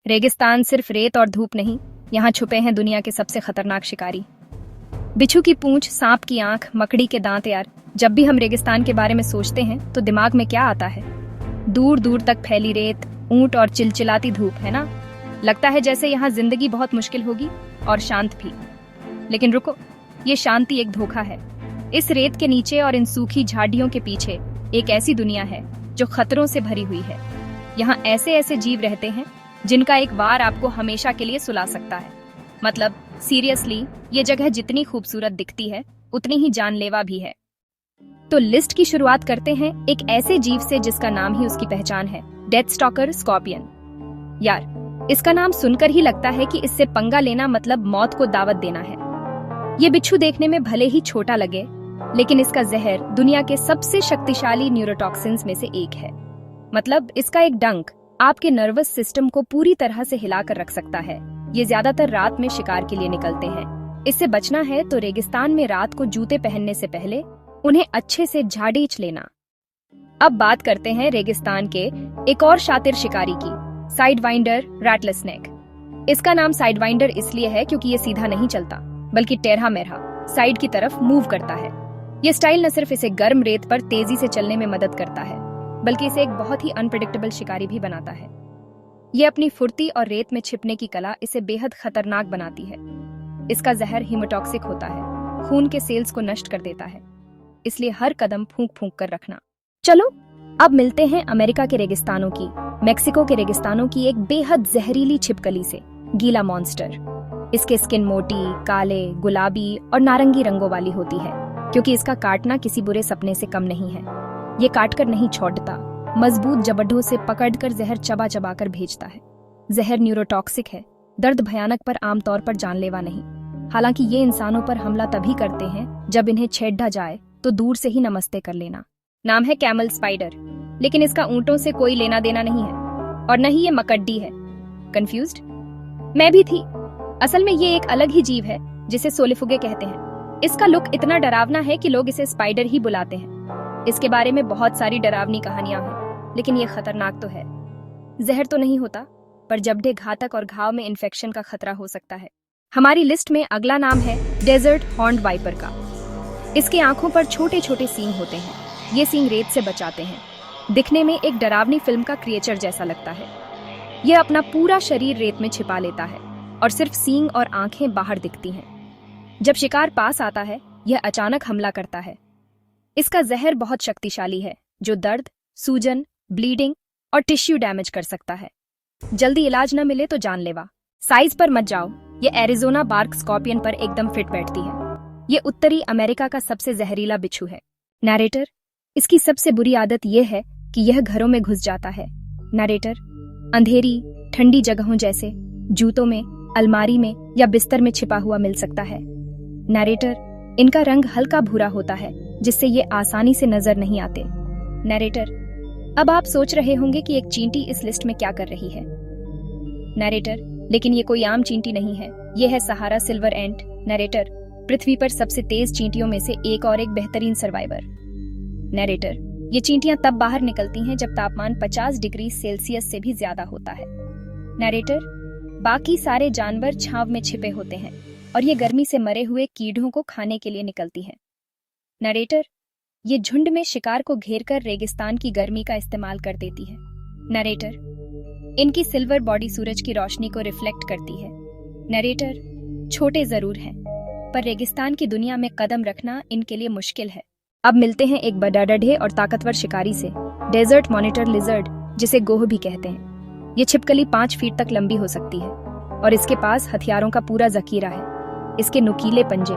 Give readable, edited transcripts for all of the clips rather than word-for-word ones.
रेगिस्तान सिर्फ रेत और धूप नहीं, यहाँ छुपे हैं दुनिया के सबसे खतरनाक शिकारी। बिच्छू की पूंछ, सांप की आंख, मकड़ी के दांत। यार, जब भी हम रेगिस्तान के बारे में सोचते हैं तो दिमाग में क्या आता है? दूर दूर तक फैली रेत, ऊंट और चिलचिलाती धूप, है ना? लगता है जैसे यहाँ जिंदगी बहुत मुश्किल होगी और शांत भी। लेकिन रुको, ये शांति एक धोखा है। इस रेत के नीचे और इन सूखी झाड़ियों के पीछे एक ऐसी दुनिया है जो खतरों से भरी हुई है। यहाँ ऐसे ऐसे जीव रहते हैं जिनका एक वार आपको हमेशा के लिए सुला सकता है। मतलब सीरियसली, ये जगह जितनी खूबसूरत दिखती है उतनी ही जानलेवा भी है। तो लिस्ट की शुरुआत करते हैं एक ऐसे जीव से जिसका नाम ही उसकी पहचान है, डेथ स्टॉकर स्कॉर्पियन। यार, इसका नाम सुनकर ही लगता है कि इससे पंगा लेना मतलब मौत को दावत देना है। ये बिच्छू देखने में भले ही छोटा लगे, लेकिन इसका जहर दुनिया के सबसे शक्तिशाली न्यूरोटॉक्सिन्स में से एक है। मतलब इसका एक डंक आपके नर्वस सिस्टम को पूरी तरह से हिलाकर रख सकता है। ये ज्यादातर रात में शिकार के लिए निकलते हैं। इससे बचना है तो रेगिस्तान में रात को जूते पहनने से पहले उन्हें अच्छे से झाड़ीच लेना। अब बात करते हैं रेगिस्तान के एक और शातिर शिकारी की, साइडवाइंडर रैटलस्नेक। इसका नाम साइडवाइंडर इसलिए है क्योंकि ये सीधा नहीं चलता, बल्कि टेढ़ा मेढ़ा साइड की तरफ मूव करता है। ये स्टाइल न सिर्फ इसे गर्म रेत पर तेजी से चलने में मदद करता है, बल्कि इसे एक बहुत ही अनप्रेडिक्टेबल शिकारी भी बनाता है। ये अपनी फुर्ती और रेत में छिपने की कला इसे बेहद खतरनाक बनाती है। इसका जहर हीमोटॉक्सिक होता है, खून के सेल्स को नष्ट कर देता है, इसलिए हर कदम फूंक फूंक कर रखना। चलो अब मिलते हैं अमेरिका के रेगिस्तानों की, मेक्सिको के रेगिस्तानों की एक बेहद जहरीली छिपकली से, गीला मॉन्स्टर। इसके स्किन मोटी, काले, गुलाबी और नारंगी रंगों वाली होती है, क्योंकि इसका काटना किसी बुरे सपने से कम नहीं है। ये काटकर नहीं छोड़ता, मजबूत जबड़ों से पकड़कर जहर चबा चबा कर भेजता है। जहर न्यूरोटॉक्सिक है, दर्द भयानक पर आमतौर पर जानलेवा नहीं। हालांकि ये इंसानों पर हमला तभी करते हैं जब इन्हें छेड़ा जाए तो दूर से ही नमस्ते कर लेना। नाम है कैमल स्पाइडर, लेकिन इसका ऊंटों से कोई लेना देना नहीं है और न ही ये मकड्डी है। कंफ्यूज्ड? मैं भी थी। असल में ये एक अलग ही जीव है जिसे सोलिफुगे कहते हैं। इसका लुक इतना डरावना है कि लोग इसे स्पाइडर ही बुलाते हैं। इसके बारे में बहुत सारी डरावनी कहानियां हैं, लेकिन ये खतरनाक तो है। जहर तो नहीं होता, पर जबड़े घातक और घाव में इन्फेक्शन का खतरा हो सकता है। हमारी लिस्ट में अगला नाम है डेजर्ट हॉर्न्ड वाइपर का। इसके आंखों पर छोटे छोटे सींग होते हैं। ये सींग रेत से बचाते हैं। दिखने में एक डरावनी फिल्म का क्रिएचर जैसा लगता है। यह अपना पूरा शरीर रेत में छिपा लेता है और सिर्फ सींग और आंखें बाहर दिखती हैं। जब शिकार पास आता है, यह अचानक हमला करता है। इसका जहर बहुत शक्तिशाली है, जो दर्द, सूजन, ब्लीडिंग और टिश्यू डैमेज कर सकता है। जल्दी इलाज न मिले तो जानलेवा। साइज पर मत जाओ, ये एरिजोना बार्क स्कॉर्पियन पर एकदम फिट बैठती है। ये उत्तरी अमेरिका का सबसे जहरीला बिच्छू है। नैरेटर, इसकी सबसे बुरी आदत यह है कि यह घरों में घुस जाता है। नैरेटर, अंधेरी, ठंडी जगहों जैसे जूतों में, अलमारी में या बिस्तर में छिपा हुआ मिल सकता है। नैरेटर, इनका रंग हल्का भूरा होता है, जिससे ये आसानी से नजर नहीं आते। नैरेटर, अब आप सोच रहे होंगे कि एक चींटी इस लिस्ट में क्या कर रही है। नैरेटर, लेकिन ये कोई आम चींटी नहीं है, ये है सहारा सिल्वर एंट। नैरेटर, पृथ्वी पर सबसे तेज चींटियों में से एक और एक बेहतरीन सर्वाइवर। नैरेटर, ये चींटियां तब बाहर निकलती हैं जब तापमान 50 डिग्री सेल्सियस से भी ज्यादा होता है। नैरेटर, बाकी सारे जानवर छांव में छिपे होते हैं और ये गर्मी से मरे हुए कीड़ों को खाने के लिए निकलती हैं। नरेटर, ये झुंड में शिकार को घेरकर रेगिस्तान की गर्मी का इस्तेमाल कर देती है। नरेटर, इनकी सिल्वर बॉडी सूरज की रोशनी को रिफ्लेक्ट करती है। नरेटर, छोटे जरूर हैं, पर रेगिस्तान की दुनिया में कदम रखना इनके लिए मुश्किल है। अब मिलते हैं एक बड़े और ताकतवर शिकारी से, डेजर्ट मॉनिटर लिजर्ड, जिसे गोह भी कहते हैं। ये छिपकली 5 फीट तक लंबी हो सकती है और इसके पास हथियारों का पूरा जखीरा है। इसके नुकीले पंजे,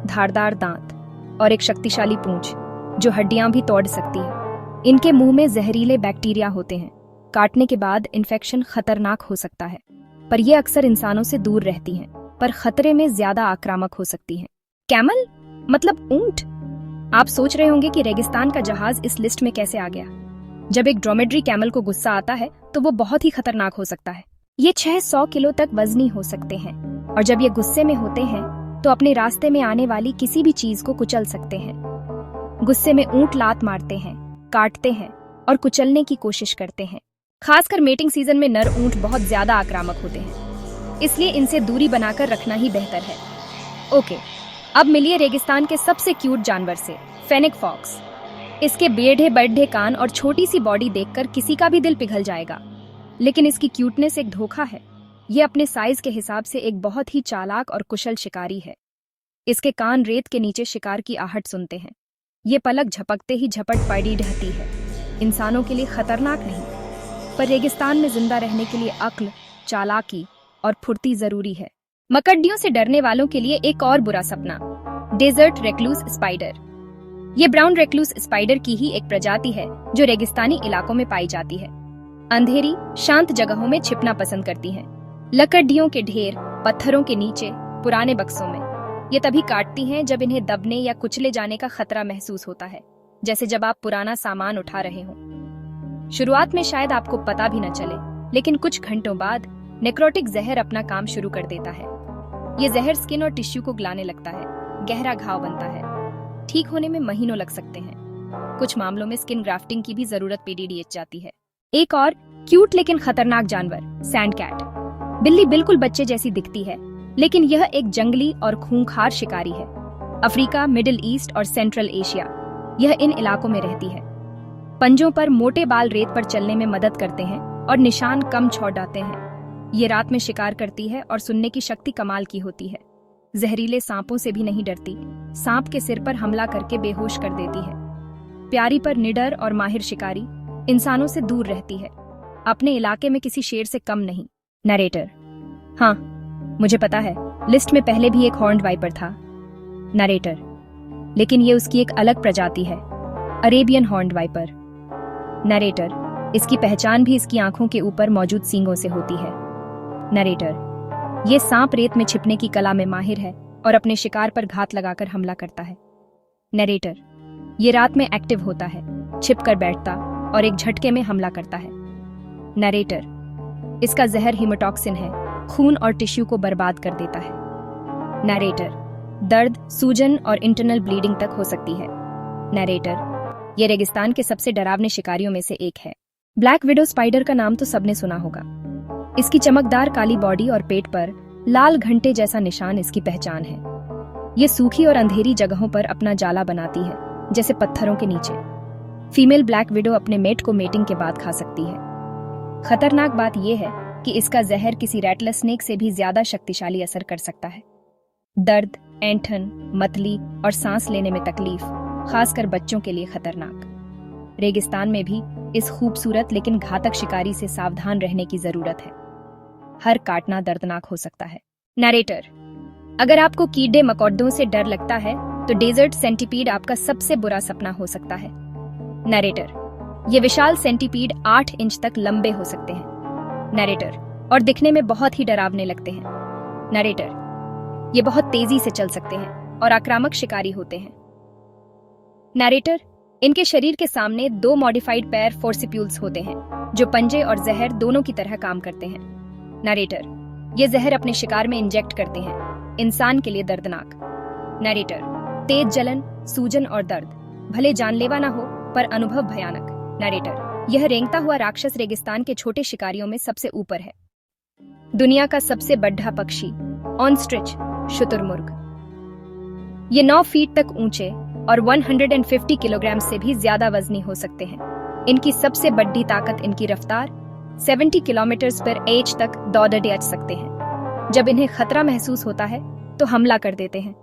धारदार दांत और एक शक्तिशाली पूंछ जो हड्डियां भी तोड़ सकती है। इनके मुंह में जहरीले बैक्टीरिया होते हैं। काटने के बाद इन्फेक्शन खतरनाक हो सकता है, पर यह अक्सर इंसानों से दूर रहती हैं, पर खतरे में ज्यादा आक्रामक हो सकती हैं। कैमल मतलब ऊंट। आप सोच रहे होंगे कि रेगिस्तान का जहाज इस लिस्ट में कैसे आ गया। जब एक ड्रोमेड्री कैमल को गुस्सा आता है तो वो बहुत ही खतरनाक हो सकता है। ये 600 किलो तक वजनी हो सकते हैं और जब ये गुस्से में होते हैं तो अपने रास्ते में आने वाली किसी भी चीज को कुचल सकते हैं। गुस्से में ऊंट लात मारते हैं, काटते हैं और कुचलने की कोशिश करते हैं। खासकर मेटिंग सीजन में नर ऊंट बहुत ज्यादा आक्रामक होते हैं, इसलिए इनसे दूरी बनाकर रखना ही बेहतर है। ओके, अब मिलिए रेगिस्तान के सबसे क्यूट जानवर से, फेनिक फॉक्स। इसके बेढ़े बड्ढे कान और छोटी सी बॉडी देखकर किसी का भी दिल पिघल जाएगा, लेकिन इसकी क्यूटनेस एक धोखा है। ये अपने साइज के हिसाब से एक बहुत ही चालाक और कुशल शिकारी है। इसके कान रेत के नीचे शिकार की आहट सुनते हैं। ये पलक झपकते ही झपट पड़ी रहती है। इंसानों के लिए खतरनाक नहीं, पर रेगिस्तान में जिंदा रहने के लिए अक्ल, चालाकी और फुर्ती जरूरी है। मकड़ियों से डरने वालों के लिए एक और बुरा सपना, डेजर्ट रेक्लूस स्पाइडर। ये ब्राउन रेक्लूस स्पाइडर की ही एक प्रजाति है जो रेगिस्तानी इलाकों में पाई जाती है। अंधेरी, शांत जगहों में छिपना पसंद करती है, लकड़ियों के ढेर, पत्थरों के नीचे, पुराने बक्सों में। ये तभी काटती हैं जब इन्हें दबने या कुचले जाने का खतरा महसूस होता है, जैसे जब आप पुराना सामान उठा रहे हो। शुरुआत में शायद आपको पता भी न चले, लेकिन कुछ घंटों बाद नेक्रोटिक जहर अपना काम शुरू कर देता है। ये जहर स्किन और टिश्यू को गलाने लगता है, गहरा घाव बनता है। ठीक होने में महीनों लग सकते हैं। कुछ मामलों में स्किन ग्राफ्टिंग की भी जरूरत पड़ जाती है। एक और क्यूट लेकिन खतरनाक जानवर, सैंड कैट। बिल्ली बिल्कुल बच्चे जैसी दिखती है, लेकिन यह एक जंगली और खूंखार शिकारी है। अफ्रीका, मिडिल ईस्ट और सेंट्रल एशिया, यह इन इलाकों में रहती है। पंजों पर मोटे बाल रेत पर चलने में मदद करते हैं और निशान कम छोड़ाते हैं। ये रात में शिकार करती है और सुनने की शक्ति कमाल की होती है। जहरीले सांपों से भी नहीं डरती, सांप के सिर पर हमला करके बेहोश कर देती है। प्यारी पर निडर और माहिर शिकारी, इंसानों से दूर रहती है, अपने इलाके में किसी शेर से कम नहीं। नरेटर: हाँ, मुझे पता है, लिस्ट में पहले भी एक हॉर्न्ड वाइपर था। नरेटर: लेकिन ये उसकी एक अलग प्रजाति है, अरेबियन हॉर्न्ड वाइपर। नरेटर: इसकी पहचान भी इसकी आंखों के ऊपर मौजूद सींगों से होती है। नरेटर: ये सांप रेत में छिपने की कला में माहिर है और अपने शिकार पर घात लगाकर हमला करता है। नरेटर: ये रात में एक्टिव होता है, छिपकर बैठता और एक झटके में हमला करता है। नरेटर: इसका जहर हीमोटॉक्सिन है, खून और टिश्यू को बर्बाद कर देता है। नरेटर: दर्द, सूजन और इंटरनल ब्लीडिंग तक हो सकती है। नरेटर: ये रेगिस्तान के सबसे डरावने शिकारियों में से एक है। ब्लैक विडो स्पाइडर का नाम तो सबने सुना होगा। इसकी चमकदार काली बॉडी और पेट पर लाल घंटे जैसा निशान इसकी पहचान है। ये सूखी और अंधेरी जगहों पर अपना जाला बनाती है, जैसे पत्थरों के नीचे। फीमेल ब्लैक विडो अपने मेट को मेटिंग के बाद खा सकती है। खतरनाक बात यह है कि इसका जहर किसी रैटलर स्नेक से भी ज्यादा शक्तिशाली असर कर सकता है। दर्द, ऐंठन, मतली और सांस लेने में तकलीफ, खासकर बच्चों के लिए खतरनाक। रेगिस्तान में भी इस खूबसूरत लेकिन घातक शिकारी से सावधान रहने की जरूरत है। हर काटना दर्दनाक हो सकता है। नरेटर: अगर आपको कीड़े मकोड़ों से डर लगता है तो डेजर्ट सेंटीपीड आपका सबसे बुरा सपना हो सकता है। नरेटर: ये विशाल सेंटीपीड 8 इंच तक लंबे हो सकते हैं। नरेटर: और दिखने में बहुत ही डरावने लगते हैं। नरेटर: ये बहुत तेजी से चल सकते हैं और आक्रामक शिकारी होते हैं। नरेटर: इनके शरीर के सामने 2 मॉडिफाइड पैर फोर्सिप्यूल्स होते हैं, जो पंजे और जहर दोनों की तरह काम करते हैं। नरेटर: ये जहर अपने शिकार में इंजेक्ट करते हैं, इंसान के लिए दर्दनाक। नरेटर: तेज जलन, सूजन और दर्द, भले जानलेवा ना हो पर अनुभव भयानक। नरेटर: यह रेंगता हुआ राक्षस रेगिस्तान के छोटे शिकारियों में सबसे ऊपर है। दुनिया का सबसे बड़ा पक्षी, ऑस्ट्रिच, शुतुरमुर्ग। ये 9 फीट तक ऊंचे और 150 किलोग्राम से भी ज्यादा वजनी हो सकते हैं। इनकी सबसे बड़ी ताकत इनकी रफ्तार, 70 किलोमीटर/h तक दौड़ सकते हैं। जब इन्हें खतरा महसूस होता है तो हमला कर देते हैं।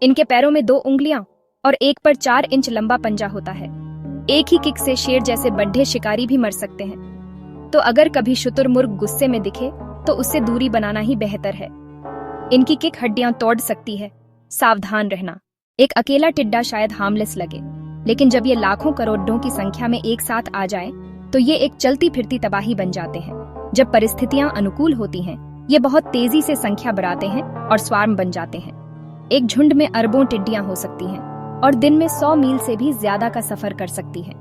इनके पैरों में 2 उंगलियां और एक पर 4 इंच लंबा पंजा होता है। एक ही किक से शेर जैसे बड़े शिकारी भी मर सकते हैं। तो अगर कभी शुतुरमुर्ग गुस्से में दिखे तो उससे दूरी बनाना ही बेहतर है। इनकी किक हड्डियां तोड़ सकती है, सावधान रहना। एक अकेला टिड्डा शायद हार्मलेस लगे, लेकिन जब ये लाखों करोड़ों की संख्या में एक साथ आ जाए तो ये एक चलती फिरती तबाही बन जाते हैं। जब परिस्थितियां अनुकूल होती हैं, ये बहुत तेजी से संख्या बढ़ाते हैं और स्वार्म बन जाते हैं। एक झुंड में अरबों टिड्डियां हो सकती हैं और दिन में 100 मील से भी ज्यादा का सफर कर सकती हैं।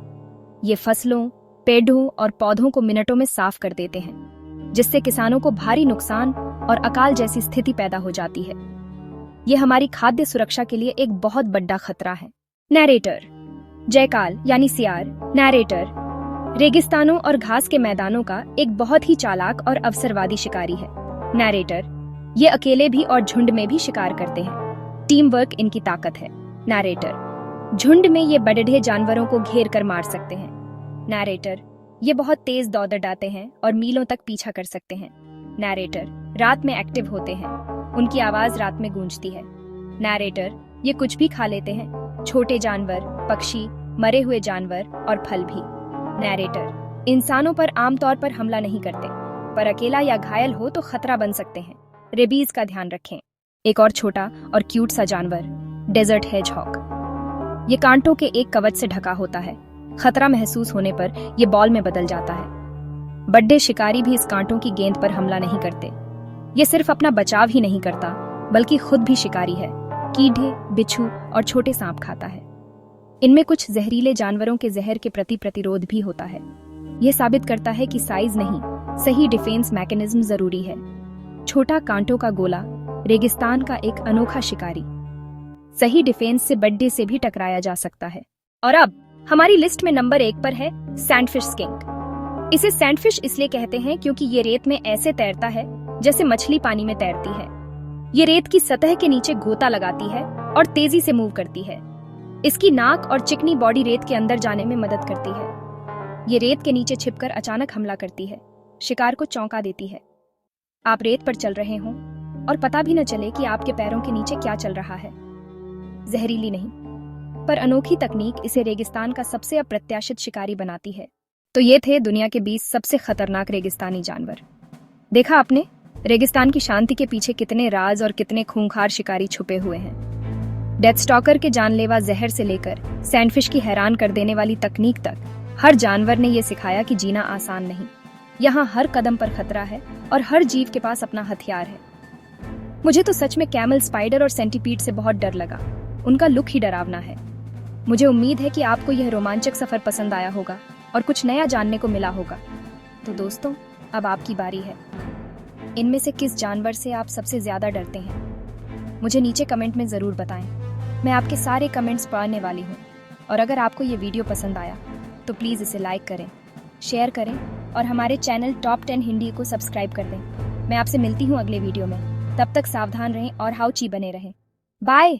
ये फसलों, पेड़ों और पौधों को मिनटों में साफ कर देते हैं, जिससे किसानों को भारी नुकसान और अकाल जैसी स्थिति पैदा हो जाती है। ये हमारी खाद्य सुरक्षा के लिए एक बहुत बड़ा खतरा है। नैरेटर: जयकाल यानी सियार। नैरेटर: रेगिस्तानों और घास के मैदानों का एक बहुत ही चालाक और अवसरवादी शिकारी है। नैरेटर, ये अकेले भी और झुंड में भी शिकार करते हैं। टीम वर्क इनकी ताकत है। नैरेटर, झुंड में ये बड़े जानवरों को घेर कर मार सकते हैं। नैरेटर, ये बहुत तेज दौड़ डालते हैं और मीलों तक पीछा कर सकते हैं। नैरेटर, रात में एक्टिव होते हैं। उनकी आवाज रात में गूंजती है। नैरेटर, ये कुछ भी खा लेते हैं, छोटे जानवर, पक्षी, मरे हुए जानवर और फल भी। नैरेटर, इंसानों पर आमतौर पर हमला नहीं करते, पर अकेला या घायल हो तो खतरा बन सकते हैं। रेबीज का ध्यान रखें। एक और छोटा और क्यूट सा जानवर, डेजर्ट हेजहॉग। ये कांटों के एक कवच से ढका होता है। खतरा महसूस होने पर यह बॉल में बदल जाता है। बड़े शिकारी भी इस कांटों की गेंद पर हमला नहीं करते। ये सिर्फ अपना बचाव ही नहीं करता, बल्कि खुद भी शिकारी है। कीड़े, बिच्छू और छोटे सांप खाता है। इनमें कुछ जहरीले जानवरों के जहर के प्रति प्रतिरोध भी होता है। यह साबित करता है कि साइज नहीं, सही डिफेंस मैकेनिज्म जरूरी है। छोटा कांटों का गोला, रेगिस्तान का एक अनोखा शिकारी। सही डिफेंस से बड्डे से भी टकराया जा सकता है। और अब हमारी लिस्ट में नंबर 1 पर है सैंडफिश स्किंक। इसे सैंडफिश इसलिए कहते हैं क्योंकि ये रेत में ऐसे तैरता है जैसे मछली पानी में तैरती है। ये रेत की सतह के नीचे गोता लगाती है और तेजी से मूव करती है। इसकी नाक और चिकनी बॉडी रेत के अंदर जाने में मदद करती है। ये रेत के नीचे छिपकर अचानक हमला करती है, शिकार को चौंका देती है। आप रेत पर चल रहे हों और पता भी न चले कि आपके पैरों के नीचे क्या चल रहा है। जहरीली नहीं, पर अनोखी तकनीक इसे रेगिस्तान का सबसे अप्रत्याशित शिकारी बनाती है। तो ये थे दुनिया के 20 सबसे खतरनाक रेगिस्तानी जानवर। देखा आपने, रेगिस्तान की शांति के पीछे कितने राज और कितने खूंखार शिकारी छुपे हुए हैं। डेथ स्टॉकर के जानलेवा जहर से लेकर सैंडफिश की हैरान कर देने वाली तकनीक तक, हर जानवर ने यह सिखाया कि जीना आसान नहीं। यहाँ हर कदम पर खतरा है और हर जीव के पास अपना हथियार है। मुझे तो सच में कैमल, स्पाइडर और सेंटीपीड से बहुत डर लगा। उनका लुक ही डरावना है। मुझे उम्मीद है कि आपको यह रोमांचक सफर पसंद आया होगा और कुछ नया जानने को मिला होगा। तो दोस्तों, अब आपकी बारी है। इनमें से किस जानवर से आप सबसे ज्यादा डरते हैं? मुझे नीचे कमेंट में जरूर बताएं। मैं आपके सारे कमेंट्स पढ़ने वाली हूँ। और अगर आपको ये वीडियो पसंद आया तो प्लीज़ इसे लाइक करें, शेयर करें और हमारे चैनल टॉप 10 हिंदी को सब्सक्राइब कर दें। मैं आपसे मिलती हूँ अगले वीडियो में। तब तक सावधान रहें और हाउची बने रहें। बाय।